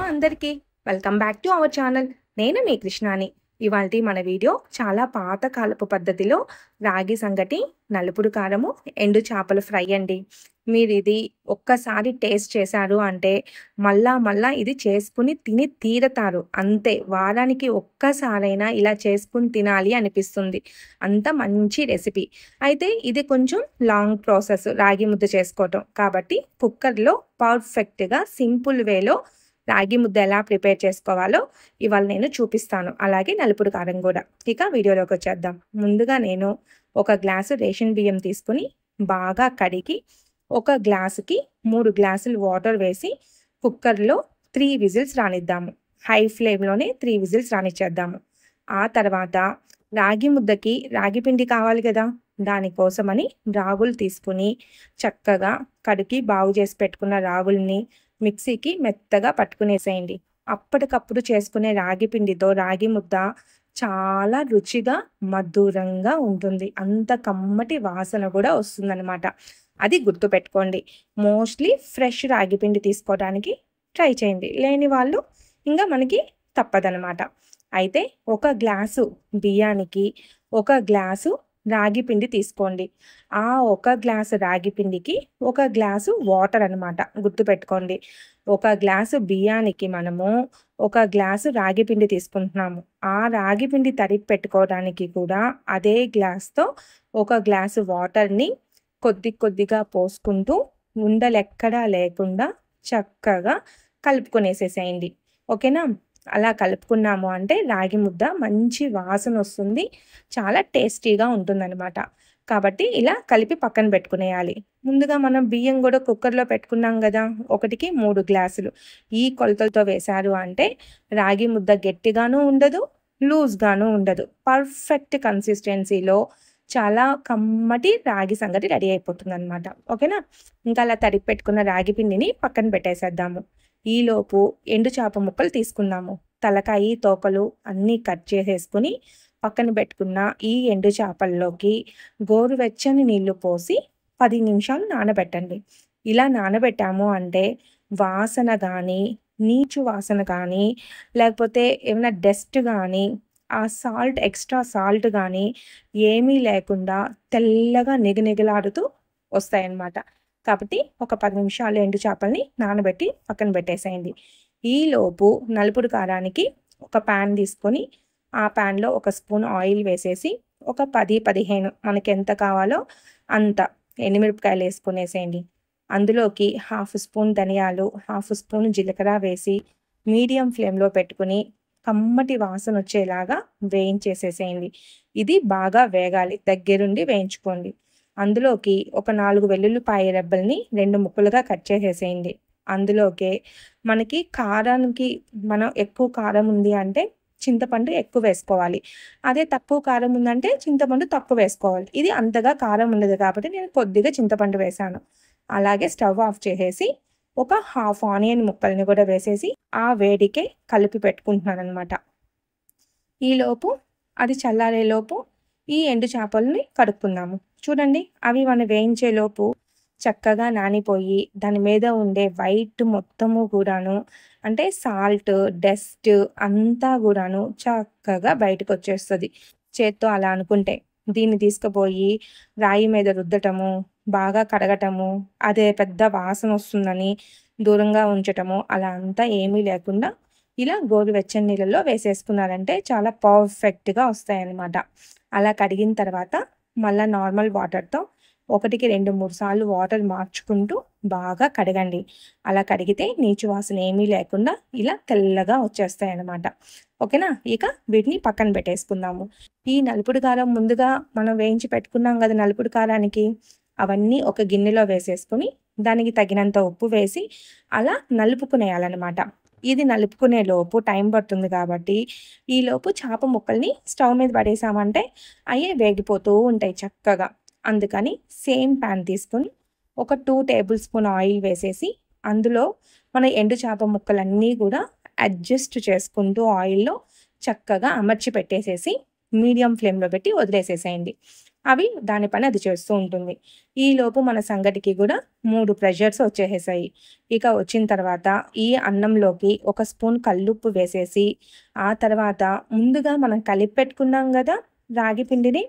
అందరికీ welcome back to our channel. నేను మీ కృష్ణాని. ఇవాల్టి మన వీడియో చాలా పాతకాలపు పద్ధతిలో రాగి సంగటి, నలుపుడు కారము, ఎండు చేపల ఫ్రై అండి. మీరు ఇది ఒక్కసారి టేస్ట్ చేశారు అంటే మళ్ళా ఇది చేసుకుని తిని తీరతారు. అంతే, వారానికి ఒక్కసారైనా ఇలా చేసుకుని తినాలి అనిపిస్తుంది. అంత మంచి రెసిపీ. అయితే ఇది కొంచెం లాంగ్ ప్రాసెస్ రాగి ముద్ద చేసుకోవటం కాబట్టి కుక్కర్లో పర్ఫెక్ట్గా సింపుల్ వేలో రాగి ముద్ద ఎలా ప్రిపేర్ చేసుకోవాలో ఇవాళ నేను చూపిస్తాను. అలాగే నలుపుడు కారం కూడా. ఇక వీడియోలోకి వచ్చేద్దాం. ముందుగా నేను ఒక గ్లాసు రేషన్ బియ్యం తీసుకుని బాగా కడిగి ఒక గ్లాసుకి 3 గ్లాసులు వాటర్ వేసి కుక్కర్లో 3 విజిల్స్ రానిద్దాము. హై ఫ్లేమ్లోనే 3 విజిల్స్ రానిచ్చేద్దాము. ఆ తర్వాత రాగి ముద్దకి రాగి పిండి కావాలి కదా, దానికోసమని రాగులు తీసుకుని చక్కగా కడిగి బాగు చేసి పెట్టుకున్న రాగుల్ని మిక్సీకి మెత్తగా పట్టుకునేసేయండి. అప్పటికప్పుడు చేసుకునే రాగి పిండితో రాగి ముద్ద చాలా రుచిగా మధురంగా ఉంటుంది. అంత కమ్మటి వాసన కూడా వస్తుందన్నమాట. అది గుర్తుపెట్టుకోండి. మోస్ట్లీ ఫ్రెష్ రాగి పిండి తీసుకోవడానికి ట్రై చేయండి. లేని వాళ్ళు ఇంకా మనకి తప్పదనమాట. అయితే ఒక గ్లాసు బియ్యానికి 1 గ్లాసు రాగి పిండి తీసుకోండి. ఆ 1 గ్లాసు రాగి పిండికి 1 గ్లాసు వాటర్ అనమాట. గుర్తుపెట్టుకోండి. 1 గ్లాసు బియ్యానికి మనము 1 గ్లాసు రాగి పిండి తీసుకుంటున్నాము. ఆ రాగి పిండి తరిగి పెట్టుకోవడానికి కూడా అదే గ్లాస్తో 1 గ్లాసు వాటర్ని కొద్దిగా పోసుకుంటూ ఉండలెక్కడా లేకుండా చక్కగా కలుపుకొనేసేసేయండి. ఓకేనా? అలా కలుపుకున్నాము అంటే రాగి ముద్ద మంచి వాసన వస్తుంది, చాలా టేస్టీగా ఉంటుందన్నమాట. కాబట్టి ఇలా కలిపి పక్కన పెట్టుకునేయాలి. ముందుగా మనం బియ్యం కూడా కుక్కర్లో పెట్టుకున్నాం కదా, 1కి 3 గ్లాసులు. ఈ కొలతలతో వేశారు అంటే రాగి ముద్ద గట్టిగాను ఉండదు, లూజ్గాను ఉండదు. పర్ఫెక్ట్ కన్సిస్టెన్సీలో చాలా కమ్మటి రాగి సంగటి రెడీ అయిపోతుంది అనమాట. ఓకేనా? ఇంకా అలా తడిపి పెట్టుకున్న రాగి పిండిని పక్కన పెట్టేసేద్దాము. ఈలోపు ఎండు చేప ముక్కలు తీసుకున్నాము. తలకాయి, తోకలు అన్నీ కట్ చేసేసుకుని పక్కన పెట్టుకున్న ఈ ఎండు చేపల్లోకి గోరువెచ్చని నీళ్లు పోసి 10 నిమిషాలు నానబెట్టండి. ఇలా నానబెట్టాము అంటే వాసన కానీ, నీచు వాసన కానీ, లేకపోతే ఏమైనా డస్ట్ కానీ, ఆ సాల్ట్ ఎక్స్ట్రా సాల్ట్ కానీ ఏమీ లేకుండా తెల్లగా నిగనిగలాడుతూ వస్తాయన్నమాట. కాబట్టి ఒక 10 నిమిషాలు ఎండు చేపల్ని నానబెట్టి పక్కన పెట్టేసేయండి. ఈలోపు నలుపుడు కారానికి ఒక ప్యాన్ తీసుకొని ఆ ప్యాన్లో 1 స్పూన్ ఆయిల్ వేసేసి ఒక 10-15 మనకి ఎంత కావాలో అంత ఎండుమిరపకాయలు వేసుకునేసేయండి. అందులోకి 1/2 స్పూన్ ధనియాలు, 1/2 స్పూన్ జీలకర్ర వేసి మీడియం ఫ్లేమ్లో పెట్టుకుని కమ్మటి వాసన వచ్చేలాగా వేయించేసేసేయండి. ఇది బాగా వేగాలి, దగ్గరుండి వేయించుకోండి. అందులోకి ఒక 4 వెల్లుల్లిపాయ రెబ్బల్ని 2 ముక్కలుగా కట్ చేసేసేయండి. అందులోకే మనకి కారానికి మనం ఎక్కువ కారం ఉంది అంటే చింతపండు ఎక్కువ వేసుకోవాలి. అదే తక్కువ కారం ఉందంటే చింతపండు తక్కువ వేసుకోవాలి. ఇది అంతగా కారం ఉండదు కాబట్టి నేను కొద్దిగా చింతపండు వేశాను. అలాగే స్టవ్ ఆఫ్ చేసేసి ఒక 1/2 ఆనియన్ ముక్కల్ని కూడా వేసేసి ఆ వేడికే కలిపి పెట్టుకుంటున్నాను అనమాట. ఈలోపు అది చల్లారేలోపు ఈ ఎండు చేపల్ని కడుక్కుందాము. చూడండి, అవి మనం వేయించేలోపు చక్కగా నానిపోయి దాని మీద ఉండే వైట్ మొత్తము కూడాను, అంటే సాల్ట్, డస్ట్ అంతా కూడాను చక్కగా బయటకు వచ్చేస్తుంది. చేత్తో అలా అనుకుంటే దీన్ని తీసుకుపోయి రాయి మీద రుద్దటము, బాగా కడగటము, అదే పెద్ద వాసన వస్తుందని దూరంగా ఉంచటము అలా అంతా ఏమీ లేకుండా ఇలా గోరువెచ్చని నీళ్ళలో వేసేసుకున్నారంటే చాలా పర్ఫెక్ట్గా వస్తాయన్నమాట. అలా కడిగిన తర్వాత మళ్ళీ నార్మల్ వాటర్తో 1కి 2-3 సార్లు వాటర్ మార్చుకుంటూ బాగా కడగండి. అలా కడిగితే నీచు వాసన ఏమీ లేకుండా ఇలా తెల్లగా వచ్చేస్తాయి అన్నమాట. ఓకేనా? ఇక వీటిని పక్కన పెట్టేసుకుందాము. ఈ నలుపుడు కారం ముందుగా మనం వేయించి పెట్టుకున్నాం కదా నలుపుడు కారానికి, అవన్నీ ఒక గిన్నెలో వేసేసుకుని దానికి తగినంత ఉప్పు వేసి అలా నలుపుకునేయాలన్నమాట. ఇది నలుపుకునే లోపు టైం పడుతుంది కాబట్టి ఈలోపు చేప ముక్కల్ని స్టవ్ మీద పడేసామంటే అయ్యే వేగిపోతూ ఉంటాయి చక్కగా. అందుకని సేమ్ ప్యాన్ తీసుకొని ఒక 2 టేబుల్ స్పూన్ ఆయిల్ వేసేసి అందులో మన ఎండు చేప ముక్కలన్నీ కూడా అడ్జస్ట్ చేసుకుంటూ ఆయిల్లో చక్కగా అమర్చి పెట్టేసేసి మీడియం ఫ్లేమ్లో పెట్టి వదిలేసేసేయండి. అవి దాని పని అది చేస్తూ ఉంటుంది. ఈలోపు మన సంగటికి కూడా 3 ప్రెషర్స్ వచ్చేసేసాయి. ఇక వచ్చిన తర్వాత ఈ అన్నంలోకి ఒక స్పూన్ కల్లుప్పు వేసేసి, ఆ తర్వాత ముందుగా మనం కలిపి పెట్టుకున్నాం గదా రాగి పిండిని,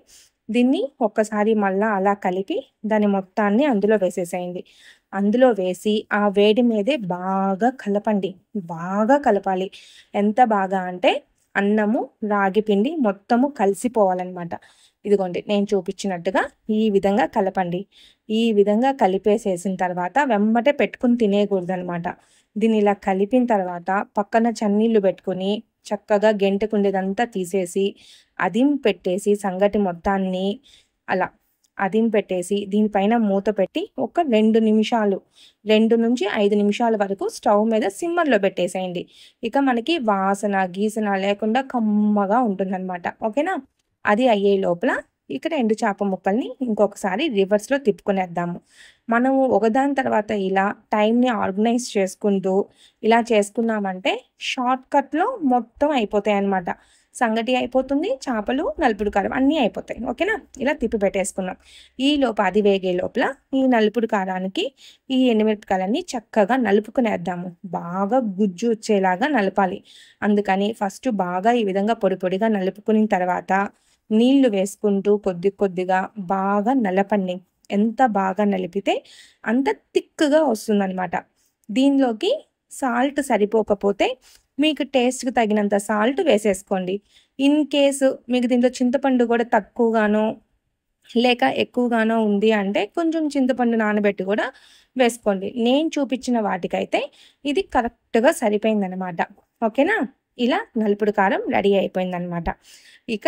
దీన్ని ఒక్కసారి మళ్ళా అలా కలిపి దాన్ని మొత్తాన్ని అందులో వేసేసేయండి. అందులో వేసి ఆ వేడి మీదే బాగా కలపండి. బాగా కలపాలి. ఎంత బాగా అంటే అన్నము, రాగి పిండి మొత్తము కలిసిపోవాలనమాట. ఇదిగోండి నేను చూపించినట్టుగా ఈ విధంగా కలపండి. ఈ విధంగా కలిపేసేసిన తర్వాత వెంబటే పెట్టుకొని తినేయకూడదనమాట. దీన్ని ఇలా కలిపిన తర్వాత పక్కన చన్నీళ్ళు పెట్టుకొని చక్కగా గెంటెకుండేదంతా తీసేసి అదిం పెట్టేసి సంగటి మొత్తాన్ని అలా అదిం పెట్టేసి దీనిపైన మూత పెట్టి ఒక 2 నిమిషాలు 2-5 నిమిషాల వరకు స్టవ్ మీద సిమ్మర్లో పెట్టేసేయండి. ఇక మనకి వాసన గీసన లేకుండా కమ్మగా ఉంటుందన్నమాట. ఓకేనా? అది అయ్యే లోపల ఇక్కడ ఎండు చేప ముక్కల్ని ఇంకొకసారి రివర్స్లో తిప్పుకునేద్దాము. మనము ఒకదాని తర్వాత ఇలా టైంని ఆర్గనైజ్ చేసుకుంటూ ఇలా చేసుకున్నామంటే షార్ట్ కట్లో మొత్తం అయిపోతాయి అన్నమాట. సంగటి అయిపోతుంది, చేపలు, నలుపుడు కారం అన్నీ అయిపోతాయి. ఓకేనా? ఇలా తిప్పి పెట్టేసుకున్నాం. ఈ లోపు అది వేగే లోపల ఈ నలుపుడు కారానికి ఈ ఎండుమిరపకాయలన్నీ చక్కగా నలుపుకునేద్దాము. బాగా గుజ్జు వచ్చేలాగా నలపాలి. అందుకని ఫస్ట్ బాగా ఈ విధంగా పొడి పొడిగా నలుపుకున్న తర్వాత నీళ్లు వేసుకుంటూ కొద్ది కొద్దిగా బాగా నలపండి. ఎంత బాగా నలిపితే అంత థిక్‌గా వస్తుందనమాట. దీనిలోకి సాల్ట్ సరిపోకపోతే మీకు టేస్ట్‌కి తగినంత సాల్ట్ వేసేసుకోండి. ఇన్ కేసు మీకు దీంట్లో చింతపండు కూడా తక్కువగానో లేక ఎక్కువగానో ఉంది అంటే కొంచెం చింతపండు నానబెట్టి కూడా వేసుకోండి. నేను చూపించిన వాటికైతే ఇది కరెక్ట్‌గా సరిపోయిందనమాట. ఓకేనా? ఇలా నలుపుడు కారం రెడీ అయిపోయిందనమాట. ఇక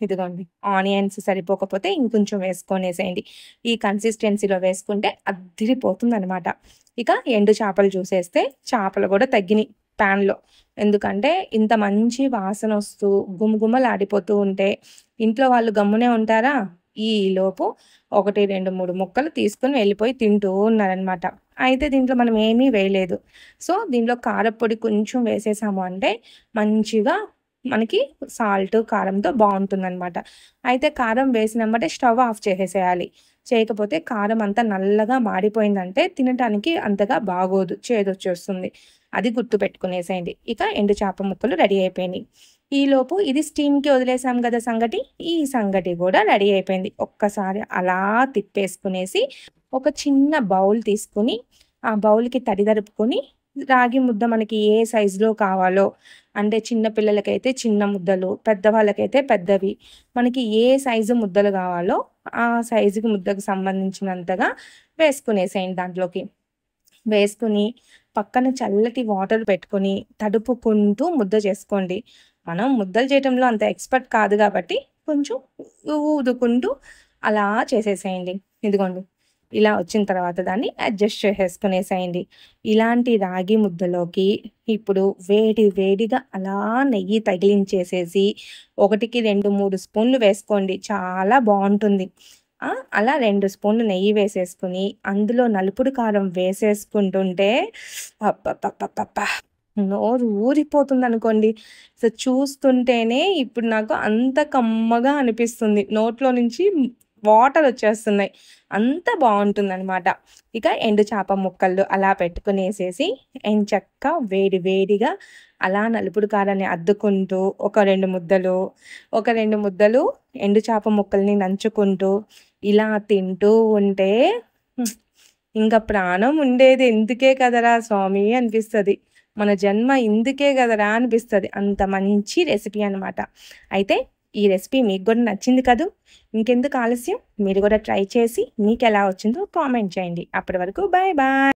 ఇదిగోండి ఆనియన్స్ సరిపోకపోతే ఇంకొంచెం వేసుకొనేసేయండి. ఈ కన్సిస్టెన్సీలో వేసుకుంటే అద్దిరిపోతుందనమాట. ఇక ఎండు చేపలు చూసేస్తే చేపలు కూడా తగ్గినాయి ప్యాన్‌లో. ఎందుకంటే ఇంత మంచి వాసనొస్తూ గుమగుమలాడిపోతూ ఉంటే ఇంట్లో వాళ్ళు గమ్మునే ఉంటారా? ఈలోపు 1, 2, 3 ముక్కలు తీసుకొని వెళ్ళిపోయి తింటూ ఉన్నారనమాట. అయితే దీంట్లో మనం ఏమీ వేయలేదు. సో, దీంట్లో కారప్పొడి కొంచెం వేసేసాము అంటే మంచిగా మనకి సాల్ట్, కారంతో బావుంటుందనమాట. అయితే కారం వేసినెంబటే స్టవ్ ఆఫ్ చేసేసేయాలి. చేయకపోతే కారం అంతా నల్లగా మాడిపోయిందంటే తినటానికి అంతగా బాగోదు. చేదొచ్చేస్తుంది. అది గుర్తుపెట్టుకునేసేయండి. ఇక ఎండు చేప ముక్కలు రెడీ అయిపోయినాయి. ఈలోపు ఇది స్టీమ్‌కి వదిలేసాం గదా సంగటి, ఈ సంగటి కూడా రెడీ అయిపోయింది. ఒక్కసారి అలా తిప్పేసుకునేసి ఒక చిన్న బౌల్ తీసుకొని ఆ బౌల్‌కి తడి తడుపుకొని రాగి ముద్ద మనకి ఏ సైజులో కావాలో అంటే చిన్న పిల్లలకైతే చిన్న ముద్దలు, పెద్దవాళ్ళకైతే పెద్దవి. మనకి ఏ సైజు ముద్దలు కావాలో ఆ సైజుకి ముద్దకు సంబంధించినంతగా వేసుకునేసేయండి దాంట్లోకి. వేసుకొని పక్కన చల్లటి వాటర్ పెట్టుకొని తడుపుకుంటూ ముద్ద చేసుకోండి. మనం ముద్దలు చేయటంలో అంత ఎక్స్‌పర్ట్ కాదు కాబట్టి కొంచెం ఊదుకుంటూ అలా చేసేసేయండి. ఇదిగోండి. ఇలా వచ్చిన తర్వాత దాన్ని అడ్జస్ట్ చేసేసుకునేసేయండి. ఇలాంటి రాగి ముద్దలోకి ఇప్పుడు వేడి వేడిగా అలా నెయ్యి తగిలించేసేసి 1కి 2, 3 స్పూన్లు వేసుకోండి. చాలా బావుంటుంది. అలా 2 స్పూన్లు నెయ్యి వేసేసుకొని అందులో నలుపుడు కారం వేసేసుకుంటుంటే అబ్బబ్బబ్బబ్బబ్బా! నోరు ఊరిపోతుందనుకోండి. అసలు చూస్తుంటేనే ఇప్పుడు నాకు అంత కమ్మగా అనిపిస్తుంది. నోట్లో నుంచి వాటర్ వచ్చేస్తున్నాయి. అంత బావుంటుందనమాట. ఇక ఎండు చేప ముక్కలు అలా పెట్టుకునేసేసి ఎంచక్కా వేడి వేడిగా అలా నలుపుడు కారాన్ని అద్దుకుంటూ ఒక 2 ముద్దలు, ఒక 2 ముద్దలు ఎండు చేప ముక్కల్ని నంచుకుంటూ ఇలా తింటూ ఉంటే ఇంక ప్రాణం ఉండేది ఇందుకే కదరా స్వామి అనిపిస్తది. మన జన్మ ఇందుకే కదరా అనిపిస్తది. అంత మంచి రెసిపీ అనమాట. అయితే ఈ రెసిపీ మీకు కూడా నచ్చింది కదూ! ఇంకెందుకు ఆలస్యం? మీరు కూడా ట్రై చేసి మీకెలా వచ్చిందో కామెంట్ చేయండి. అప్పటి వరకు బాయ్ బాయ్.